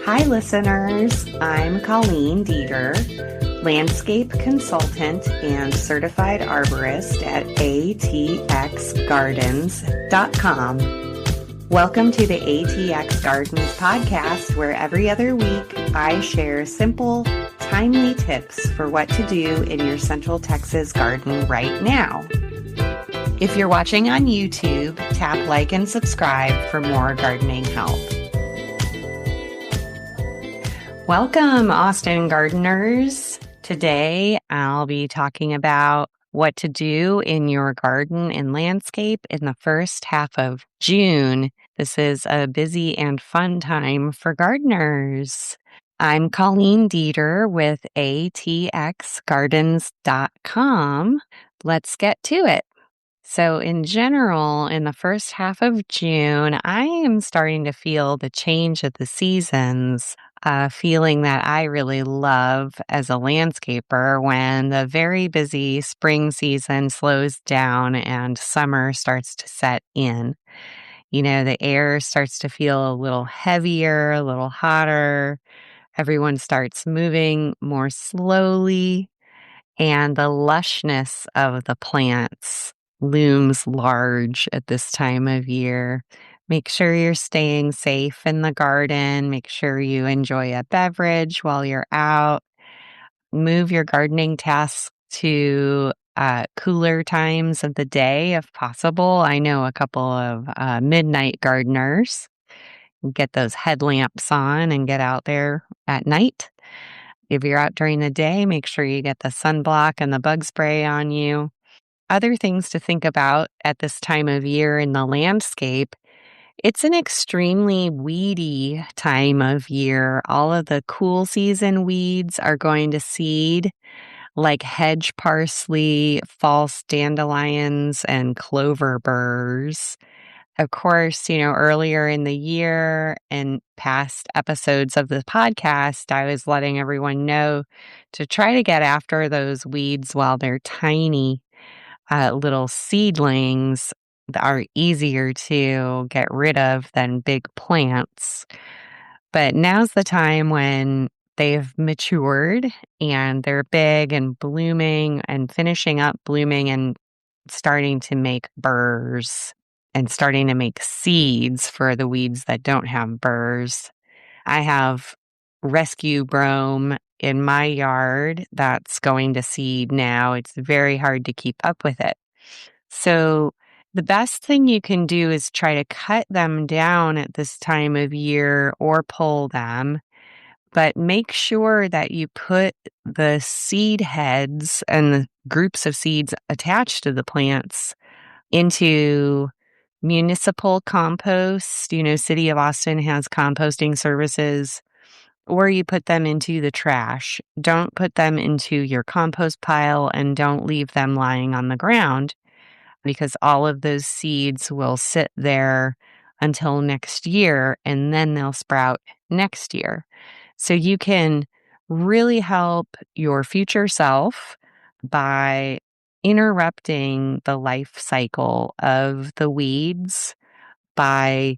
Hi, listeners. I'm Colleen Dieter, landscape consultant and certified arborist at ATXGardens.com. Welcome to the ATX Gardens Podcast, where every other week I share simple, timely tips for what to do in your Central Texas garden right now. If you're watching on YouTube, tap like and subscribe for more gardening help. Welcome, Austin gardeners. Today, I'll be talking about what to do in your garden and landscape in the first half of June. This is a busy and fun time for gardeners. I'm Colleen Dieter with ATXGardens.com. Let's get to it. So in general, in the first half of June, I am starting to feel the change of the seasons, feeling that I really love as a landscaper when the very busy spring season slows down and summer starts to set in. You know, the air starts to feel a little heavier, a little hotter. Everyone starts moving more slowly, and the lushness of the plants looms large at this time of year. Make sure you're staying safe in the garden. Make sure you enjoy a beverage while you're out. Move your gardening tasks to cooler times of the day if possible. I know a couple of midnight gardeners. Get those headlamps on and get out there at night. If you're out during the day, make sure you get the sunblock and the bug spray on you. Other things to think about at this time of year in the landscape, it's an extremely weedy time of year. All of the cool season weeds are going to seed, like hedge parsley, false dandelions, and clover burrs. Of course, earlier in the year and past episodes of the podcast, I was letting everyone know to try to get after those weeds while they're tiny. Little seedlings that are easier to get rid of than big plants. But now's the time when they've matured and they're big and blooming and finishing up blooming and starting to make burrs and starting to make seeds for the weeds that don't have burrs. I have rescue brome in my yard that's going to seed now. It's very hard to keep up with it. So the best thing you can do is try to cut them down at this time of year or pull them, but make sure that you put the seed heads and the groups of seeds attached to the plants into municipal compost. City of Austin has composting services. Or you put them into the trash. Don't put them into your compost pile and don't leave them lying on the ground because all of those seeds will sit there until next year and then they'll sprout next year. So you can really help your future self by interrupting the life cycle of the weeds by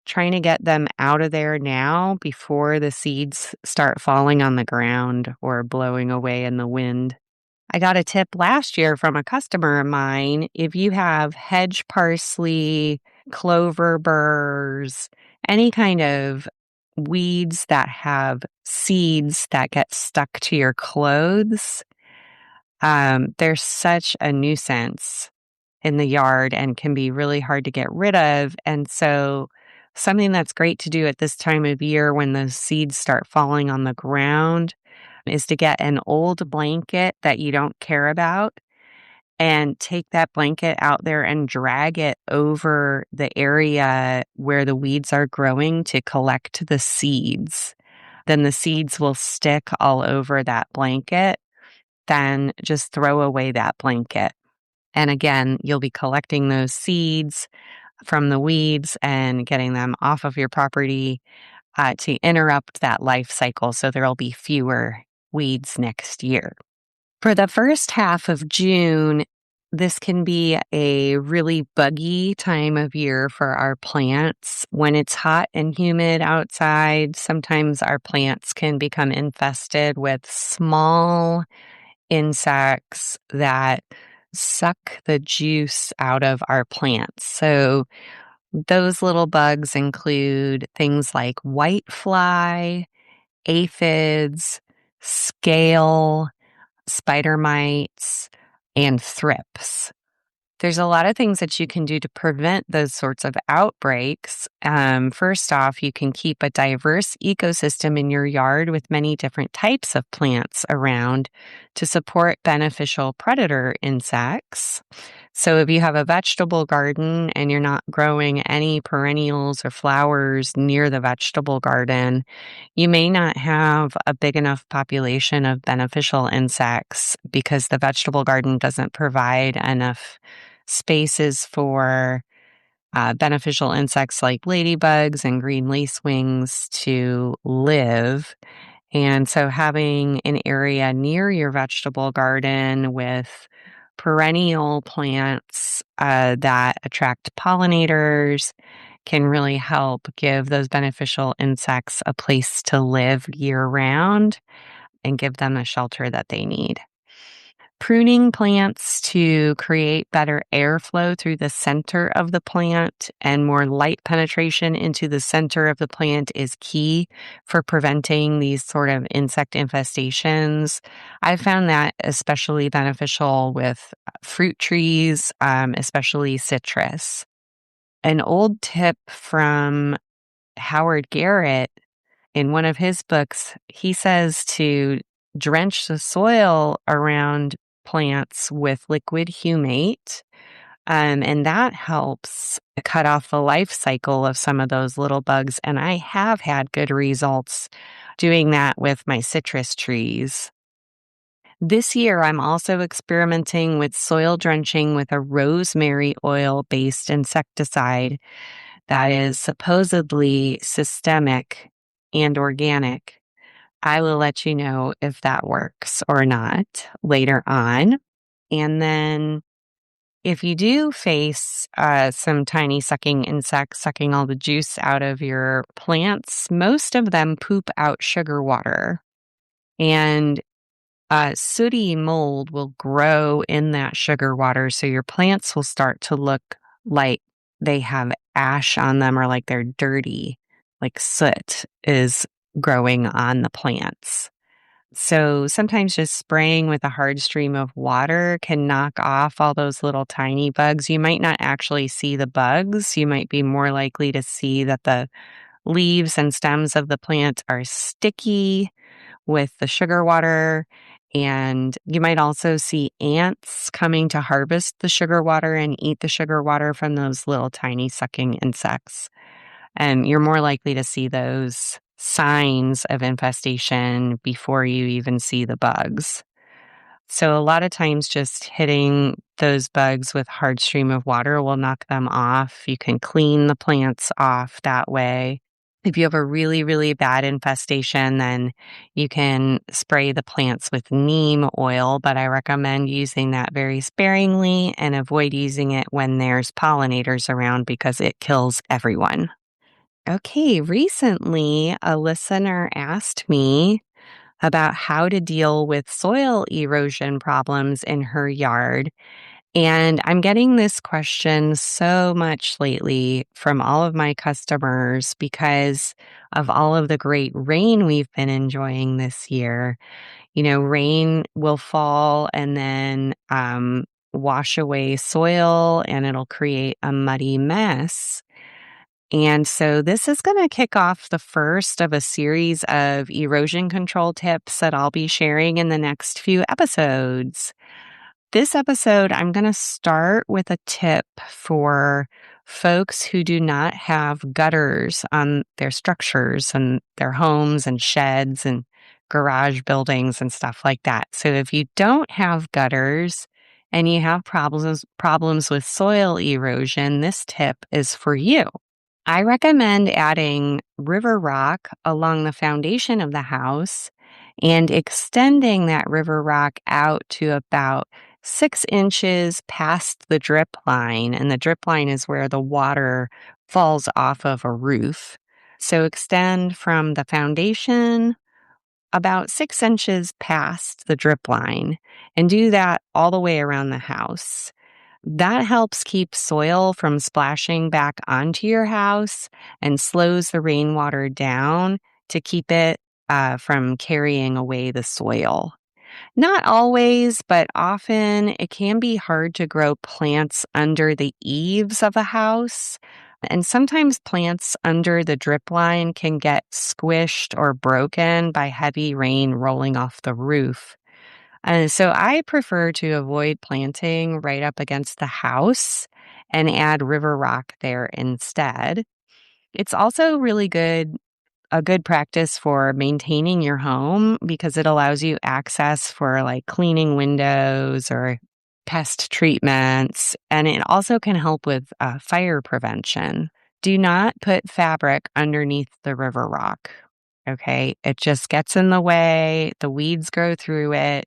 trying to get them out of there now before the seeds start falling on the ground or blowing away in the wind. I got a tip last year from a customer of mine. If you have hedge parsley, clover burrs, any kind of weeds that have seeds that get stuck to your clothes, they're such a nuisance in the yard and can be really hard to get rid of. And so something that's great to do at this time of year when those seeds start falling on the ground is to get an old blanket that you don't care about and take that blanket out there and drag it over the area where the weeds are growing to collect the seeds. Then the seeds will stick all over that blanket. Then just throw away that blanket. And again, you'll be collecting those seeds from the weeds and getting them off of your property to interrupt that life cycle so there'll be fewer weeds next year. For the first half of June, This can be a really buggy time of year for our plants. When it's hot and humid outside, sometimes our plants can become infested with small insects that suck the juice out of our plants. So those little bugs include things like whitefly, aphids, scale, spider mites, and thrips. There's a lot of things that you can do to prevent those sorts of outbreaks. First off, you can keep a diverse ecosystem in your yard with many different types of plants around to support beneficial predator insects. So, if you have a vegetable garden and you're not growing any perennials or flowers near the vegetable garden, you may not have a big enough population of beneficial insects because the vegetable garden doesn't provide enough spaces for beneficial insects like ladybugs and green lacewings to live. And so having an area near your vegetable garden with perennial plants that attract pollinators can really help give those beneficial insects a place to live year round and give them the shelter that they need. Pruning plants to create better airflow through the center of the plant and more light penetration into the center of the plant is key for preventing these sort of insect infestations. I found that especially beneficial with fruit trees, especially citrus. An old tip from Howard Garrett in one of his books, he says to drench the soil around plants with liquid humate. And that helps cut off the life cycle of some of those little bugs. And I have had good results doing that with my citrus trees. This year, I'm also experimenting with soil drenching with a rosemary oil based insecticide that is supposedly systemic and organic. I will let you know if that works or not later on. And then if you do face some tiny sucking insects sucking all the juice out of your plants, most of them poop out sugar water. And sooty mold will grow in that sugar water. So your plants will start to look like they have ash on them or like they're dirty, like soot is growing on the plants. So sometimes just spraying with a hard stream of water can knock off all those little tiny bugs. You might not actually see the bugs. You might be more likely to see that the leaves and stems of the plant are sticky with the sugar water. And you might also see ants coming to harvest the sugar water and eat the sugar water from those little tiny sucking insects. And you're more likely to see those signs of infestation before you even see the bugs. So a lot of times just hitting those bugs with hard stream of water will knock them off. You can clean the plants off that way. If you have a really, really bad infestation, then you can spray the plants with neem oil, but I recommend using that very sparingly and avoid using it when there's pollinators around because it kills everyone. Okay, recently a listener asked me about how to deal with soil erosion problems in her yard. And I'm getting this question so much lately from all of my customers because of all of the great rain we've been enjoying this year. You know, rain will fall and then wash away soil and it'll create a muddy mess. And so this is going to kick off the first of a series of erosion control tips that I'll be sharing in the next few episodes. This episode, I'm going to start with a tip for folks who do not have gutters on their structures and their homes and sheds and garage buildings and stuff like that. So if you don't have gutters and you have problems with soil erosion, this tip is for you. I recommend adding river rock along the foundation of the house and extending that river rock out to about 6 inches past the drip line, and the drip line is where the water falls off of a roof. So extend from the foundation about 6 inches past the drip line and do that all the way around the house. That helps keep soil from splashing back onto your house and slows the rainwater down to keep it from carrying away the soil. Not always, but often it can be hard to grow plants under the eaves of a house. And sometimes plants under the drip line can get squished or broken by heavy rain rolling off the roof. So I prefer to avoid planting right up against the house and add river rock there instead. It's also a good practice for maintaining your home because it allows you access for like cleaning windows or pest treatments. And it also can help with fire prevention. Do not put fabric underneath the river rock. Okay. It just gets in the way. The weeds grow through it.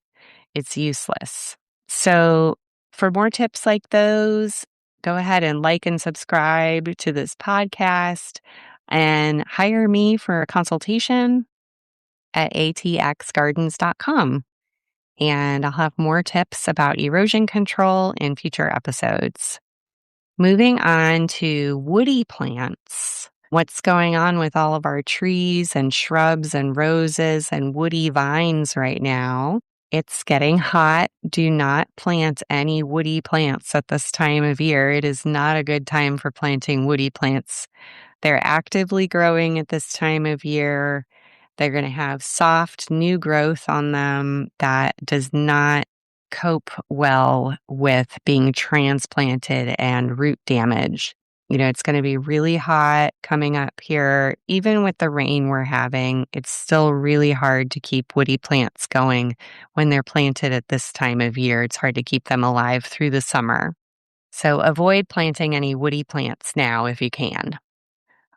It's useless. So, for more tips like those, go ahead and like and subscribe to this podcast and hire me for a consultation at ATXGardens.com. And I'll have more tips about erosion control in future episodes. Moving on to woody plants. What's going on with all of our trees and shrubs and roses and woody vines right now? It's getting hot. Do not plant any woody plants at this time of year. It is not a good time for planting woody plants. They're actively growing at this time of year. They're going to have soft new growth on them that does not cope well with being transplanted and root damage. It's going to be really hot coming up here. Even with the rain we're having, it's still really hard to keep woody plants going when they're planted at this time of year. It's hard to keep them alive through the summer. So avoid planting any woody plants now if you can.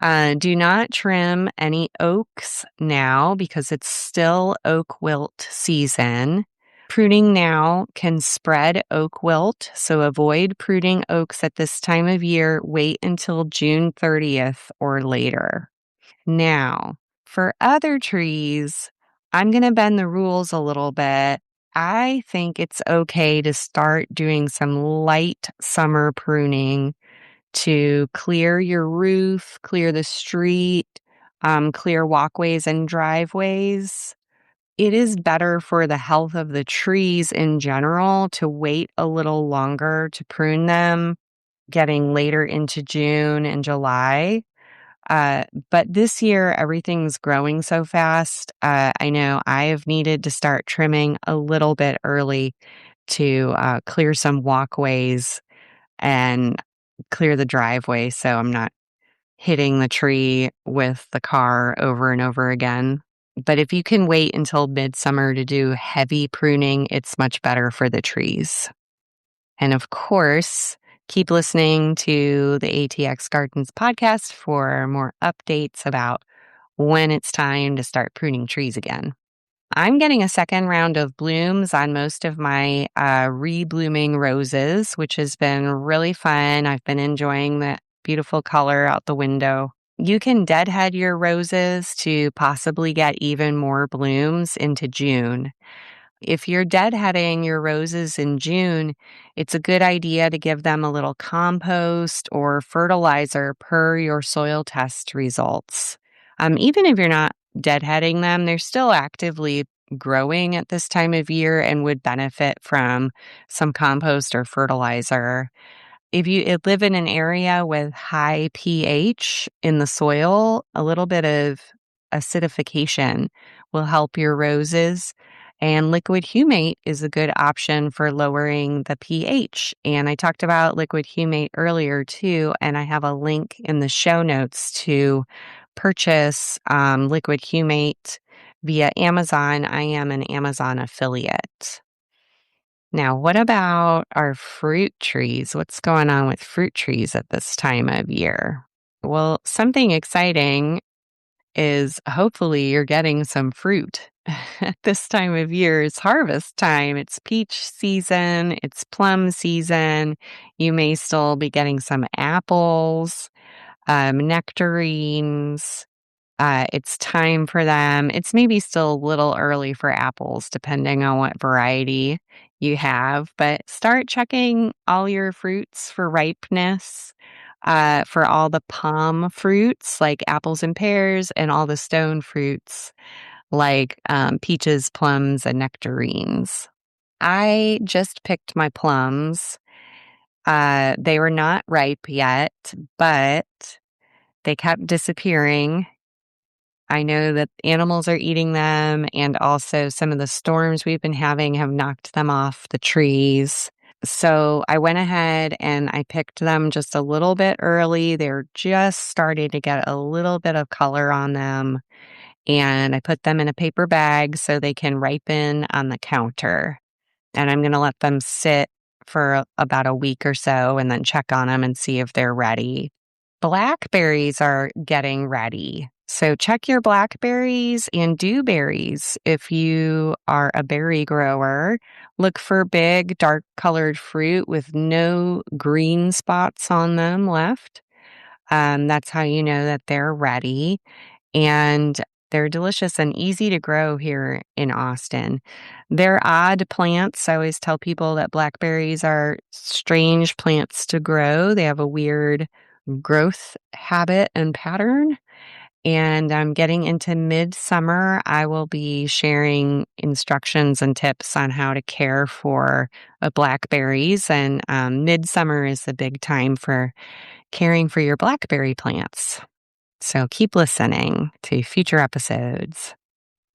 Do not trim any oaks now because it's still oak wilt season. Pruning now can spread oak wilt, so avoid pruning oaks at this time of year. Wait until June 30th or later. Now, for other trees, I'm going to bend the rules a little bit. I think it's okay to start doing some light summer pruning to clear your roof, clear the street, clear walkways and driveways. It is better for the health of the trees in general to wait a little longer to prune them, getting later into June and July. But this year, everything's growing so fast. I know I have needed to start trimming a little bit early to clear some walkways and clear the driveway so I'm not hitting the tree with the car over and over again. But if you can wait until midsummer to do heavy pruning, it's much better for the trees. And of course, keep listening to the ATX Gardens podcast for more updates about when it's time to start pruning trees again. I'm getting a second round of blooms on most of my reblooming roses, which has been really fun. I've been enjoying the beautiful color out the window. You can deadhead your roses to possibly get even more blooms into June. If you're deadheading your roses in June, it's a good idea to give them a little compost or fertilizer per your soil test results. Even if you're not deadheading them, they're still actively growing at this time of year and would benefit from some compost or fertilizer. If you live in an area with high pH in the soil, a little bit of acidification will help your roses. And liquid humate is a good option for lowering the pH. And I talked about liquid humate earlier too, and I have a link in the show notes to purchase liquid humate via Amazon. I am an Amazon affiliate. Now, what about our fruit trees? What's going on with fruit trees at this time of year? Well, something exciting is hopefully you're getting some fruit at this time of year, it's harvest time. It's peach season, it's plum season. You may still be getting some apples, nectarines. It's time for them. It's maybe still a little early for apples, depending on what variety you have, but start checking all your fruits for ripeness. For all the palm fruits like apples and pears, and all the stone fruits like peaches, plums, and nectarines. I just picked my plums. They were not ripe yet, but they kept disappearing. I know that animals are eating them, and also some of the storms we've been having have knocked them off the trees. So I went ahead and I picked them just a little bit early. They're just starting to get a little bit of color on them. And I put them in a paper bag so they can ripen on the counter. And I'm going to let them sit for about a week or so and then check on them and see if they're ready. Blackberries are getting ready. So check your blackberries and dewberries. If you are a berry grower, look for big, dark colored fruit with no green spots on them left. That's how you know that they're ready. And they're delicious and easy to grow here in Austin. They're odd plants. I always tell people that blackberries are strange plants to grow. They have a weird growth habit and pattern. And I'm getting into midsummer. I will be sharing instructions and tips on how to care for blackberries. And midsummer is the big time for caring for your blackberry plants. So keep listening to future episodes.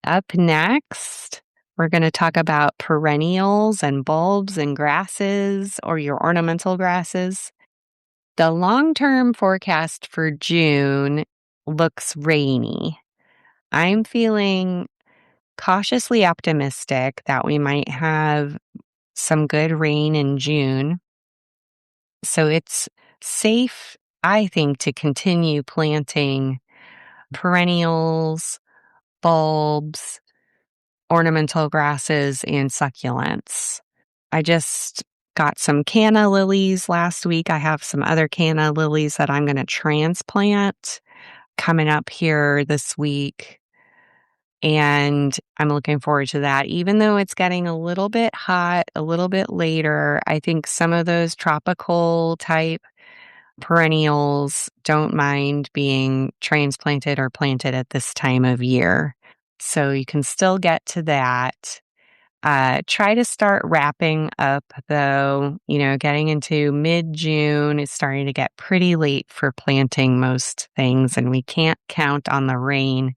Up next, we're going to talk about perennials and bulbs and grasses, or your ornamental grasses. The long-term forecast for June looks rainy. I'm feeling cautiously optimistic that we might have some good rain in June. So it's safe, I think, to continue planting perennials, bulbs, ornamental grasses, and succulents. I just got some canna lilies last week. I have some other canna lilies that I'm going to transplant coming up here this week. And I'm looking forward to that. Even though it's getting a little bit hot, a little bit later, I think some of those tropical type perennials don't mind being transplanted or planted at this time of year. So you can still get to that. Try to start wrapping up, though. Getting into mid-June, it's starting to get pretty late for planting most things, and we can't count on the rain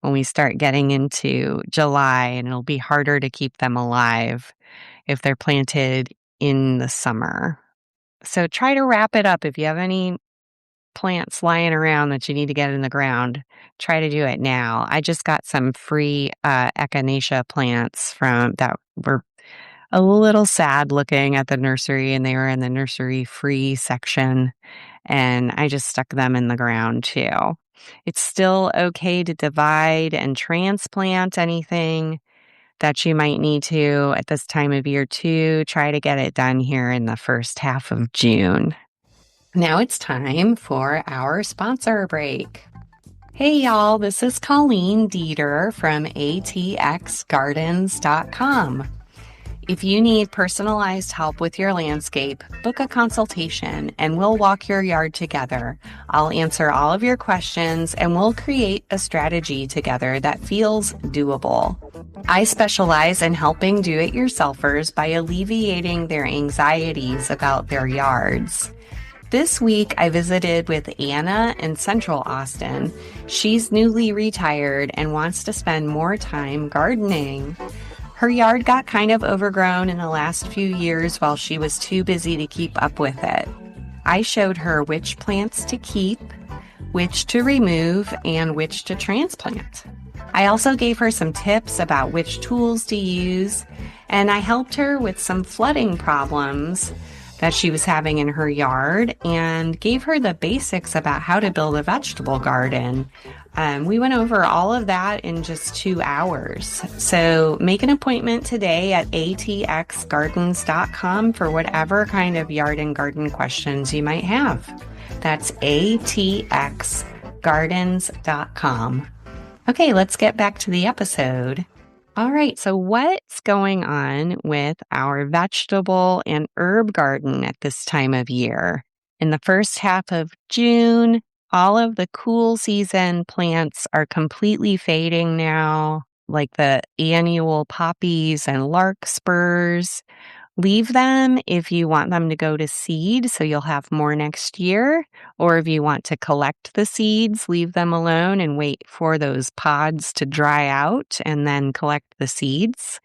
when we start getting into July, and it'll be harder to keep them alive if they're planted in the summer. So try to wrap it up. If you have any plants lying around that you need to get in the ground, try to do it now. I just got some free echinacea plants from that were a little sad looking at the nursery, and they were in the nursery free section, and I just stuck them in the ground too. It's still okay to divide and transplant anything that you might need to at this time of year too. Try to get it done here in the first half of June. Now it's time for our sponsor break. Hey y'all, this is Colleen Dieter from ATXGardens.com. If you need personalized help with your landscape, book a consultation and we'll walk your yard together. I'll answer all of your questions and we'll create a strategy together that feels doable. I specialize in helping do-it-yourselfers by alleviating their anxieties about their yards. This week, I visited with Anna in Central Austin. She's newly retired and wants to spend more time gardening. Her yard got kind of overgrown in the last few years while she was too busy to keep up with it. I showed her which plants to keep, which to remove, and which to transplant. I also gave her some tips about which tools to use, and I helped her with some flooding problems that she was having in her yard and gave her the basics about how to build a vegetable garden. We went over all of that in just 2 hours. So make an appointment today at ATXGardens.com for whatever kind of yard and garden questions you might have. That's ATXGardens.com. Okay, let's get back to the episode. All right, so what's going on with our vegetable and herb garden at this time of year? In the first half of June, all of the cool season plants are completely fading now, like the annual poppies and larkspurs. Leave them if you want them to go to seed, so you'll have more next year. Or if you want to collect the seeds, leave them alone and wait for those pods to dry out and then collect the seeds.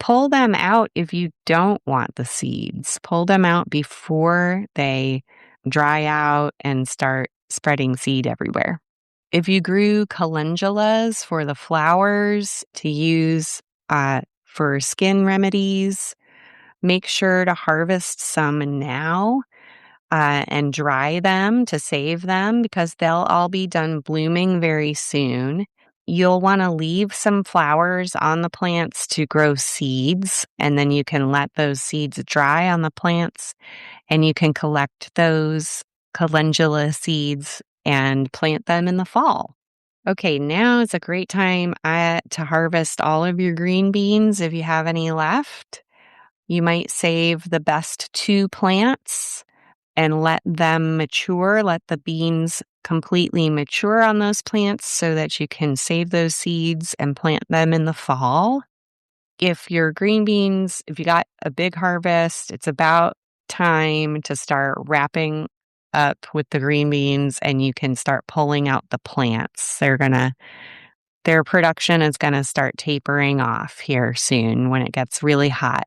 Pull them out if you don't want the seeds. Pull them out before they dry out and start spreading seed everywhere. If you grew calendulas for the flowers to use for skin remedies, make sure to harvest some now and dry them to save them because they'll all be done blooming very soon. You'll want to leave some flowers on the plants to grow seeds, and then you can let those seeds dry on the plants, and you can collect those calendula seeds and plant them in the fall. Okay, now is a great time to harvest all of your green beans if you have any left. You might save the best 2 plants and let them mature, let the beans completely mature on those plants so that you can save those seeds and plant them in the fall. If your green beans, if you got a big harvest, it's about time to start wrapping up with the green beans and you can start pulling out the plants. Their production is going to start tapering off here soon when it gets really hot.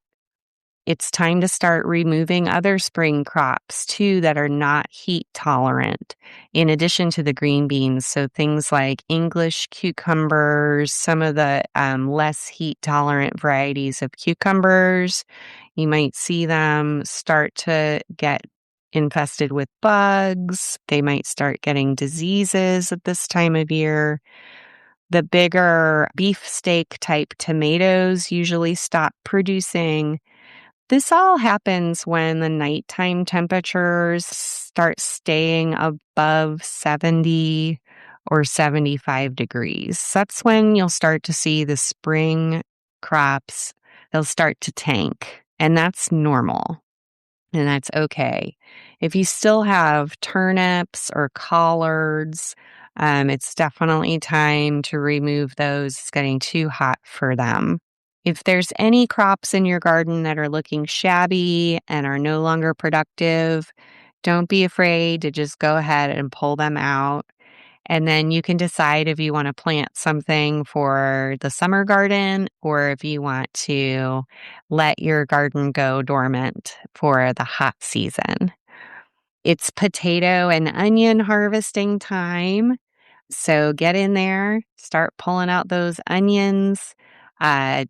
It's time to start removing other spring crops too that are not heat tolerant, in addition to the green beans. So things like English cucumbers, some of the less heat tolerant varieties of cucumbers, you might see them start to get infested with bugs. They might start getting diseases at this time of year. The bigger beefsteak type tomatoes usually stop producing. This all happens when the nighttime temperatures start staying above 70 or 75 degrees. That's when you'll start to see the spring crops, they'll start to tank, and that's normal. And that's okay. If you still have turnips or collards, it's definitely time to remove those. It's getting too hot for them. If there's any crops in your garden that are looking shabby and are no longer productive, don't be afraid to just go ahead and pull them out. And then you can decide if you want to plant something for the summer garden or if you want to let your garden go dormant for the hot season. It's potato and onion harvesting time. So get in there, start pulling out those onions,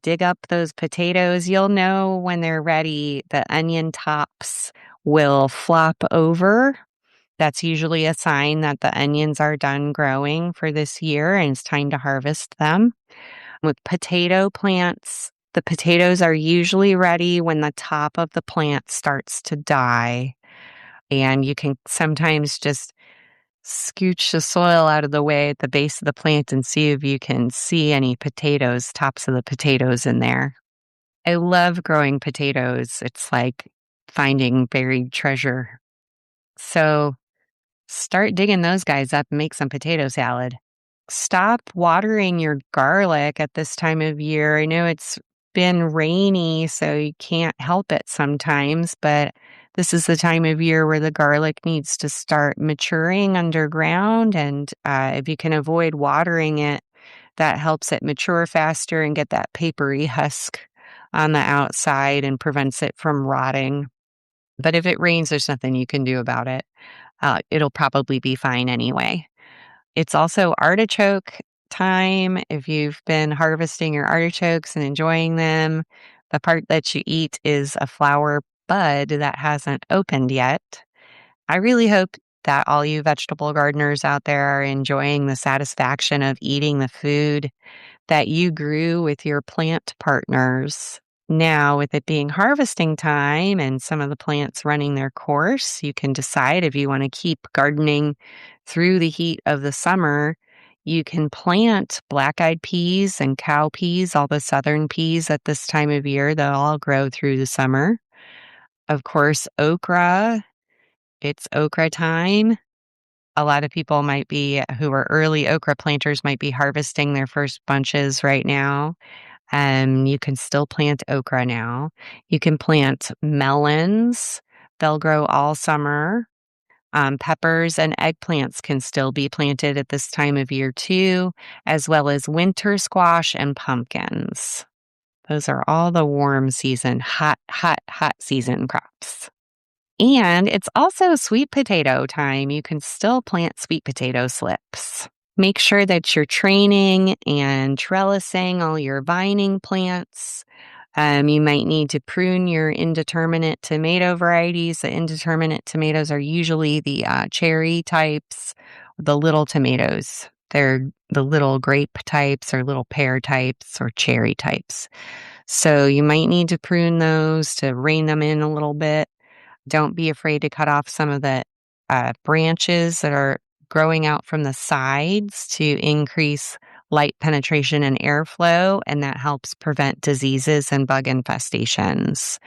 dig up those potatoes. You'll know when they're ready. The onion tops will flop over. That's usually a sign that the onions are done growing for this year and it's time to harvest them. With potato plants, the potatoes are usually ready when the top of the plant starts to die. And you can sometimes just scooch the soil out of the way at the base of the plant and see if you can see any potatoes, tops of the potatoes in there. I love growing potatoes. It's like finding buried treasure. So start digging those guys up and make some potato salad. Stop watering your garlic at this time of year. I know it's been rainy, so you can't help it sometimes, but this is the time of year where the garlic needs to start maturing underground. And if you can avoid watering it, that helps it mature faster and get that papery husk on the outside and prevents it from rotting. But if it rains, there's nothing you can do about it. It'll probably be fine anyway. It's also artichoke time. If you've been harvesting your artichokes and enjoying them, the part that you eat is a flower bud that hasn't opened yet. I really hope that all you vegetable gardeners out there are enjoying the satisfaction of eating the food that you grew with your plant partners. Now, with it being harvesting time and some of the plants running their course, you can decide if you want to keep gardening through the heat of the summer. You can plant black-eyed peas and cow peas, all the southern peas at this time of year. They'll all grow through the summer. Of course, okra. It's okra time. A lot of people who are early okra planters might be harvesting their first bunches right now. You can still plant okra now. You can plant melons. They'll grow all summer. Peppers and eggplants can still be planted at this time of year too, as well as winter squash and pumpkins. Those are all the warm season, hot season crops. And it's also sweet potato time. You can still plant sweet potato slips. Make sure that you're training and trellising all your vining plants. You might need to prune your indeterminate tomato varieties. The indeterminate tomatoes are usually the cherry types, the little tomatoes. They're the little grape types or little pear types or cherry types. So you might need to prune those to rein them in a little bit. Don't be afraid to cut off some of the branches that are growing out from the sides to increase light penetration and airflow, and that helps prevent diseases and bug infestations.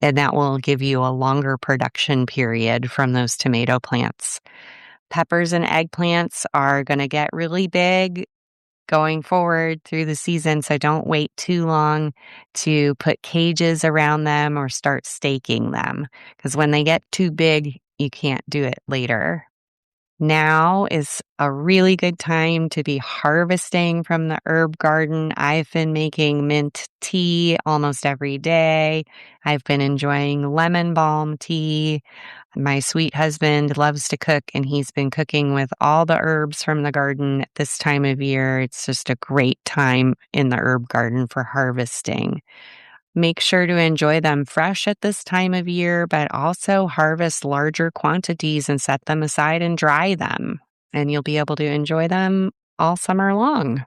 And that will give you a longer production period from those tomato plants. Peppers and eggplants are going to get really big going forward through the season, so don't wait too long to put cages around them or start staking them, because when they get too big, you can't do it later. Now is a really good time to be harvesting from the herb garden. I've been making mint tea almost every day. I've been enjoying lemon balm tea. My sweet husband loves to cook, and he's been cooking with all the herbs from the garden at this time of year. It's just a great time in the herb garden for harvesting. Make sure to enjoy them fresh at this time of year, but also harvest larger quantities and set them aside and dry them, and you'll be able to enjoy them all summer long.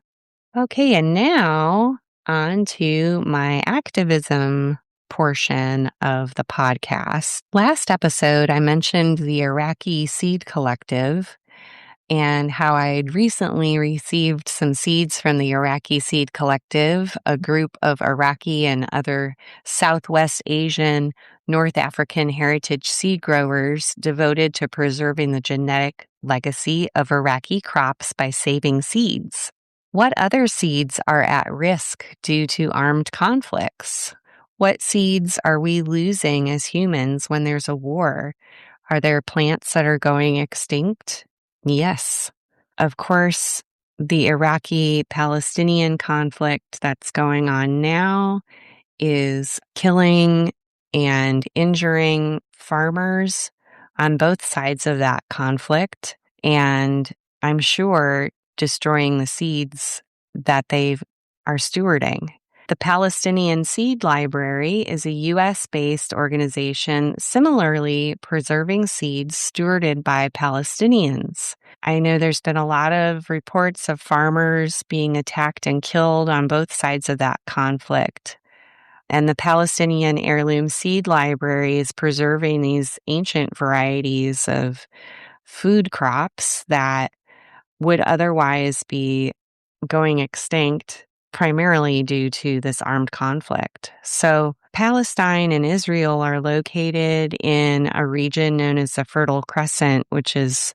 Okay, and now on to my activism portion of the podcast. Last episode, I mentioned the Iraqi Seed Collective and how I'd recently received some seeds from the Iraqi Seed Collective, a group of Iraqi and other Southwest Asian, North African heritage seed growers devoted to preserving the genetic legacy of Iraqi crops by saving seeds. What other seeds are at risk due to armed conflicts? What seeds are we losing as humans when there's a war? Are there plants that are going extinct? Yes. Of course, the Iraqi-Palestinian conflict that's going on now is killing and injuring farmers on both sides of that conflict, and I'm sure destroying the seeds that they are stewarding. The Palestinian Seed Library is a U.S.-based organization similarly preserving seeds stewarded by Palestinians. I know there's been a lot of reports of farmers being attacked and killed on both sides of that conflict. And the Palestinian Heirloom Seed Library is preserving these ancient varieties of food crops that would otherwise be going extinct, primarily due to this armed conflict. So Palestine and Israel are located in a region known as the Fertile Crescent, which is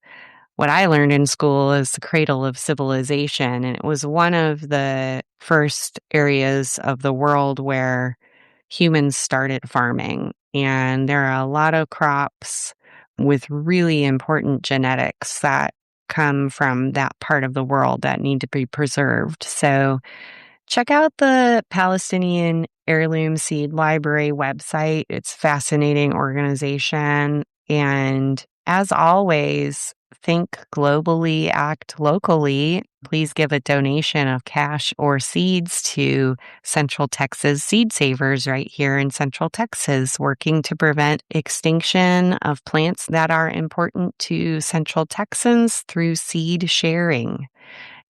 what I learned in school as the cradle of civilization. And it was one of the first areas of the world where humans started farming. And there are a lot of crops with really important genetics that come from that part of the world that need to be preserved. So check out the Palestinian Heirloom Seed Library website. It's a fascinating organization. And as always, Think globally, act locally. Please give a donation of cash or seeds to Central Texas Seed Savers right here in Central Texas, working to prevent extinction of plants that are important to Central Texans through seed sharing.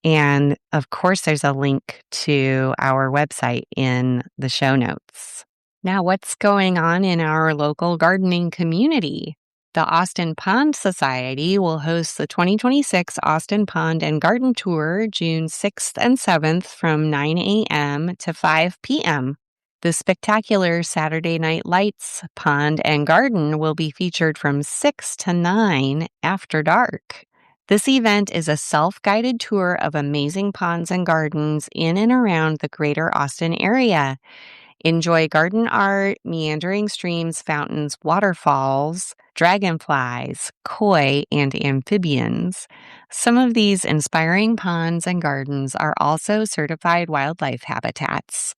And of course, there's a link to our website in the show notes. Now, what's going on in our local gardening community? The Austin Pond Society will host the 2026 Austin Pond and Garden Tour June 6th and 7th from 9 a.m. to 5 p.m. The spectacular Saturday Night Lights Pond and Garden will be featured from 6 to 9 after dark. This event is a self-guided tour of amazing ponds and gardens in and around the greater Austin area. Enjoy garden art, meandering streams, fountains, waterfalls, dragonflies, koi, and amphibians. Some of these inspiring ponds and gardens are also certified wildlife habitats.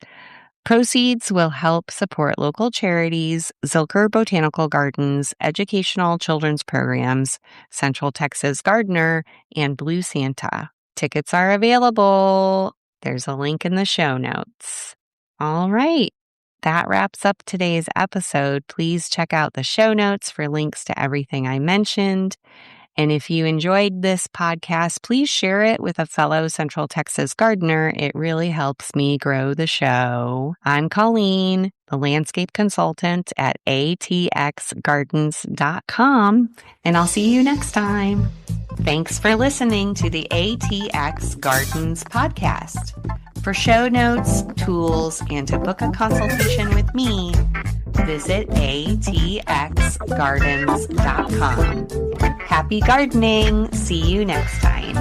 Proceeds will help support local charities, Zilker Botanical Gardens, educational children's programs, Central Texas Gardener, and Blue Santa. Tickets are available. There's a link in the show notes. All right. That wraps up today's episode. Please check out the show notes for links to everything I mentioned. And if you enjoyed this podcast, please share it with a fellow Central Texas gardener. It really helps me grow the show. I'm Colleen, the landscape consultant at ATXGardens.com, and I'll see you next time. Thanks for listening to the ATX Gardens Podcast. For show notes, tools, and to book a consultation with me, visit ATXGardens.com. Happy gardening! See you next time.